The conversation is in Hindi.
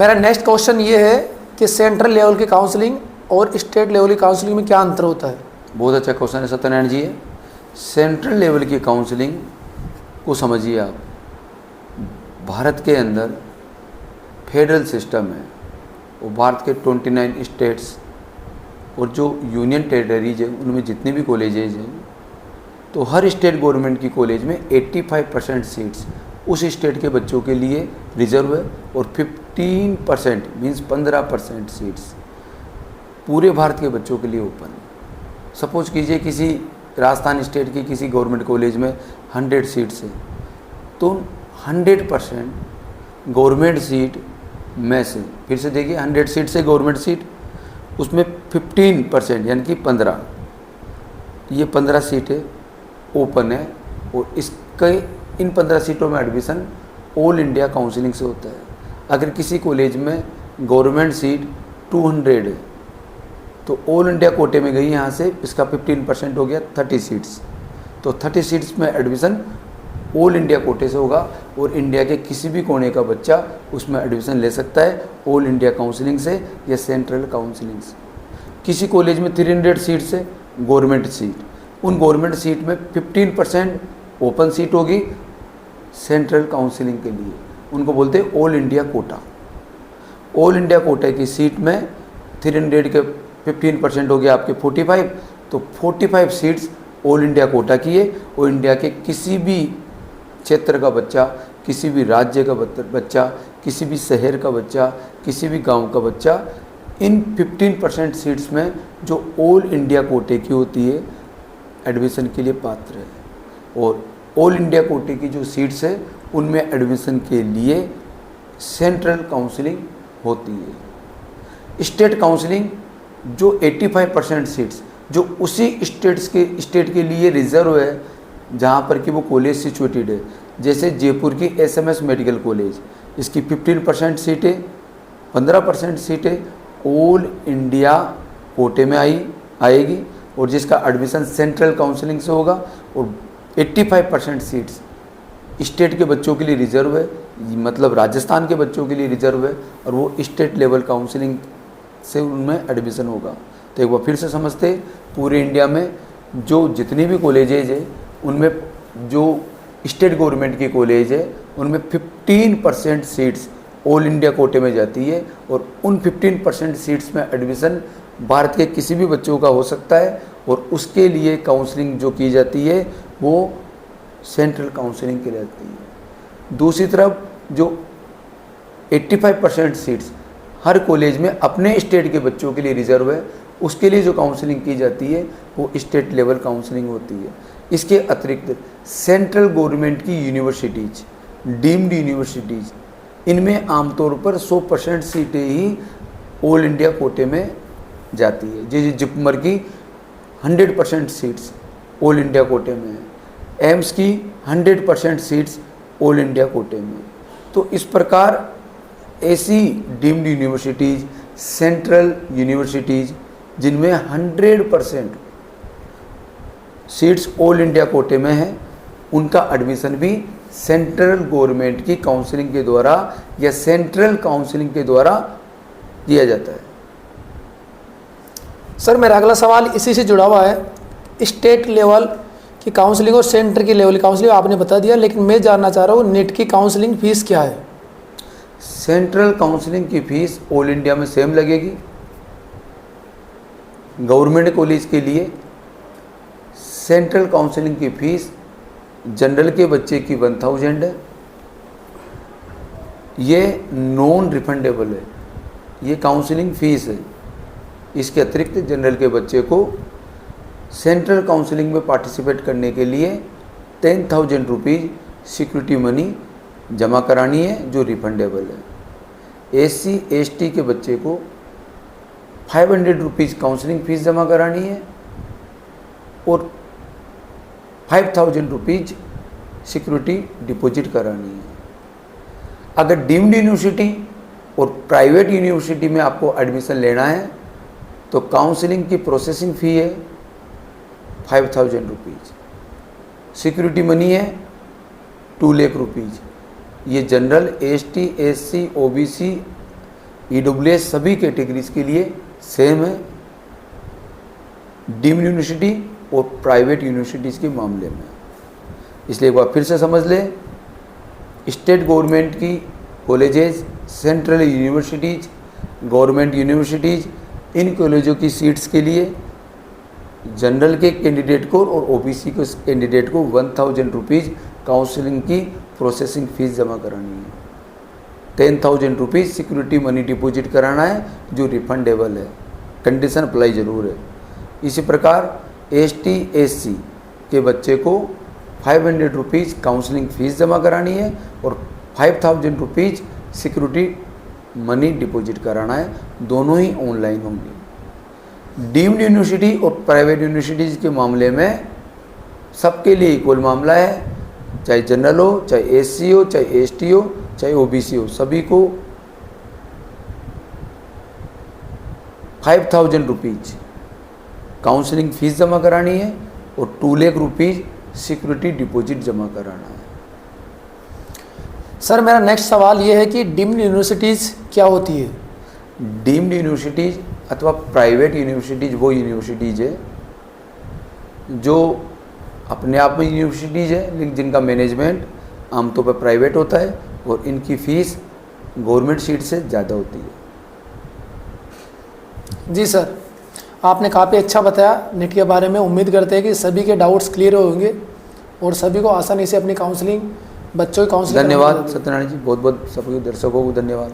मेरा नेक्स्ट क्वेश्चन ये है कि सेंट्रल लेवल की काउंसलिंग और स्टेट लेवल की काउंसलिंग में क्या अंतर होता है? बहुत अच्छा क्वेश्चन है सत्यनारायण जी। है सेंट्रल लेवल की काउंसलिंग को समझिए आप, भारत के अंदर फेडरल सिस्टम है और भारत के 29 स्टेट्स और जो यूनियन टेरिटरीज है उनमें जितने भी कॉलेजेज हैं, तो हर स्टेट गवर्नमेंट की कॉलेज में 85% सीट्स उस स्टेट के बच्चों के लिए रिजर्व है और 15% मीन्स 15% सीट्स पूरे भारत के बच्चों के लिए ओपन है। सपोज कीजिए किसी राजस्थान स्टेट की किसी गवर्नमेंट कॉलेज में 100 सीट्स है, तो 100% गवर्नमेंट सीट में से, फिर से देखिए 100 सीट से गवर्नमेंट सीट, उसमें 15% यानी कि 15, ये 15 सीटें ओपन है और इसके इन 15 सीटों में एडमिशन ऑल इंडिया काउंसलिंग से होता है। अगर किसी कॉलेज में गवर्नमेंट सीट 200 है तो ऑल इंडिया कोटे में गई, यहाँ से इसका 15% हो गया 30 सीट्स, तो 30 सीट्स में एडमिशन ऑल इंडिया कोटे से होगा और इंडिया के किसी भी कोने का बच्चा उसमें एडमिशन ले सकता है ऑल इंडिया काउंसलिंग से या सेंट्रल काउंसलिंग से। किसी कॉलेज में 300 सीट्स है गवर्नमेंट सीट, उन गवर्नमेंट सीट में 15% ओपन सीट होगी सेंट्रल काउंसलिंग के लिए, उनको बोलते हैं all India quota. All India कोटे की सीट में 300 के 15% हो गया आपके 45, तो 45 सीट्स ऑल इंडिया कोटा की है और इंडिया के किसी भी क्षेत्र का बच्चा, किसी भी राज्य का बच्चा, किसी भी शहर का बच्चा, किसी भी गांव का बच्चा इन 15% सीट्स में जो ऑल इंडिया कोटे की होती है एडमिशन के लिए पात्र है। और ऑल इंडिया कोटे की जो सीट्स है उनमें एडमिशन के लिए सेंट्रल काउंसलिंग होती है। स्टेट काउंसलिंग जो 85% सीट्स जो उसी स्टेट के लिए रिजर्व है जहाँ पर कि वो कॉलेज सिचुएटेड है, जैसे जयपुर की SMS मेडिकल कॉलेज, इसकी 15% सीटें, 15% सीटें ऑल इंडिया कोटे में आएगी और जिसका एडमिशन सेंट्रल काउंसलिंग से होगा, और 85% सीट्स स्टेट के बच्चों के लिए रिजर्व है, मतलब राजस्थान के बच्चों के लिए रिजर्व है और वो स्टेट लेवल काउंसलिंग से उनमें एडमिशन होगा। तो एक बार फिर से समझते, पूरे इंडिया में जो जितनी भी कॉलेजेज है उनमें जो स्टेट गवर्नमेंट की कॉलेज है उनमें 15% सीट्स ऑल इंडिया कोटे में जाती है और उन 15% सीट्स में एडमिशन भारत के किसी भी बच्चों का हो सकता है और उसके लिए काउंसलिंग जो की जाती है वो सेंट्रल काउंसलिंग की रहती है। दूसरी तरफ जो 85% सीट्स हर कॉलेज में अपने स्टेट के बच्चों के लिए रिजर्व है, उसके लिए जो काउंसलिंग की जाती है वो स्टेट लेवल काउंसलिंग होती है। इसके अतिरिक्त सेंट्रल गवर्नमेंट की यूनिवर्सिटीज़, डीम्ड यूनिवर्सिटीज़, इनमें आमतौर पर 100% सीटें ही ऑल इंडिया कोटे में जाती है। जैसे जिपमर की 100% सीट्स ऑल इंडिया कोटे में है, एम्स की 100% सीट्स ऑल इंडिया कोटे में। तो इस प्रकार ऐसी डीम्ड यूनिवर्सिटीज़, सेंट्रल यूनिवर्सिटीज़ जिनमें 100% सीट्स ऑल इंडिया कोटे में है, उनका एडमिशन भी सेंट्रल गवर्नमेंट की काउंसलिंग के द्वारा या सेंट्रल काउंसलिंग के द्वारा दिया जाता है। सर मेरा अगला सवाल इसी से जुड़ा हुआ है। स्टेट लेवल की काउंसलिंग और सेंटर की लेवल की काउंसलिंग आपने बता दिया, लेकिन मैं जानना चाह रहा हूँ नेट की काउंसलिंग फीस क्या है? सेंट्रल काउंसलिंग की फीस ऑल इंडिया में सेम लगेगी। गवर्नमेंट कॉलेज के लिए सेंट्रल काउंसलिंग की फीस जनरल के बच्चे की 1000 है, ये नॉन रिफंडेबल है, ये काउंसलिंग फीस है। इसके अतिरिक्त जनरल के बच्चे को सेंट्रल काउंसलिंग में पार्टिसिपेट करने के लिए 10,000 रुपीज़ सिक्योरिटी मनी जमा करानी है जो रिफंडेबल है। SC ST के बच्चे को 500 रुपीज़ काउंसलिंग फीस जमा करानी है और 5000 रुपीज़ सिक्योरिटी डिपॉजिट करानी है। अगर डीम्ड यूनिवर्सिटी और प्राइवेट यूनिवर्सिटी में आपको एडमिशन लेना है तो काउंसलिंग की प्रोसेसिंग फ़ी है 5000 रुपीज़, सिक्योरिटी मनी है 2 लाख रुपीज़। ये general, ST SC OBC EWS सभी कैटेगरीज के लिए सेम है, डीम्ड यूनिवर्सिटी और प्राइवेट यूनिवर्सिटीज़ के मामले में। इसलिए एक बार फिर से समझ लें, स्टेट गवर्नमेंट की colleges, central universities, government universities, इन कॉलेजों की सीट्स के लिए जनरल के कैंडिडेट को और OBC के कैंडिडेट को 1000 रुपीज़ काउंसलिंग की प्रोसेसिंग फ़ीस जमा करानी है। 10,000 रुपीज़ सिक्योरिटी मनी डिपॉजिट कराना है जो रिफंडेबल है, कंडीशन अप्लाई ज़रूर है। इसी प्रकार ST SC के बच्चे को 500 रुपीज़ काउंसलिंग फ़ीस जमा करानी है और 5000 रुपीज़ सिक्योरिटी मनी डिपॉजिट कराना है, दोनों ही ऑनलाइन होंगे। डीम्ड यूनिवर्सिटी और प्राइवेट यूनिवर्सिटीज़ के मामले में सबके लिए इक्वल मामला है, चाहे जनरल हो, चाहे SC हो, चाहे ST हो, चाहे OBC हो, सभी को 5000 रुपीज़ काउंसलिंग फ़ीस जमा करानी है और 2 लाख रुपीज़ सिक्योरिटी डिपॉजिट जमा कराना है। सर मेरा नेक्स्ट सवाल ये है कि डीम्ड यूनिवर्सिटीज़ क्या होती है? डीम्ड यूनिवर्सिटीज़ अथवा प्राइवेट यूनिवर्सिटीज़ वो यूनिवर्सिटीज़ है जो अपने आप में यूनिवर्सिटीज़ है, लेकिन जिनका मैनेजमेंट आमतौर पर प्राइवेट होता है और इनकी फ़ीस गवर्नमेंट सीट से ज़्यादा होती है। जी सर, आपने काफ़ी अच्छा बताया नेट के बारे में। उम्मीद करते हैं कि सभी के डाउट्स क्लियर होंगे और सभी को आसानी से अपनी काउंसलिंग, बच्चों की काउंसलिंग। धन्यवाद सत्यनारायण जी, बहुत बहुत सभी दर्शकों को धन्यवाद।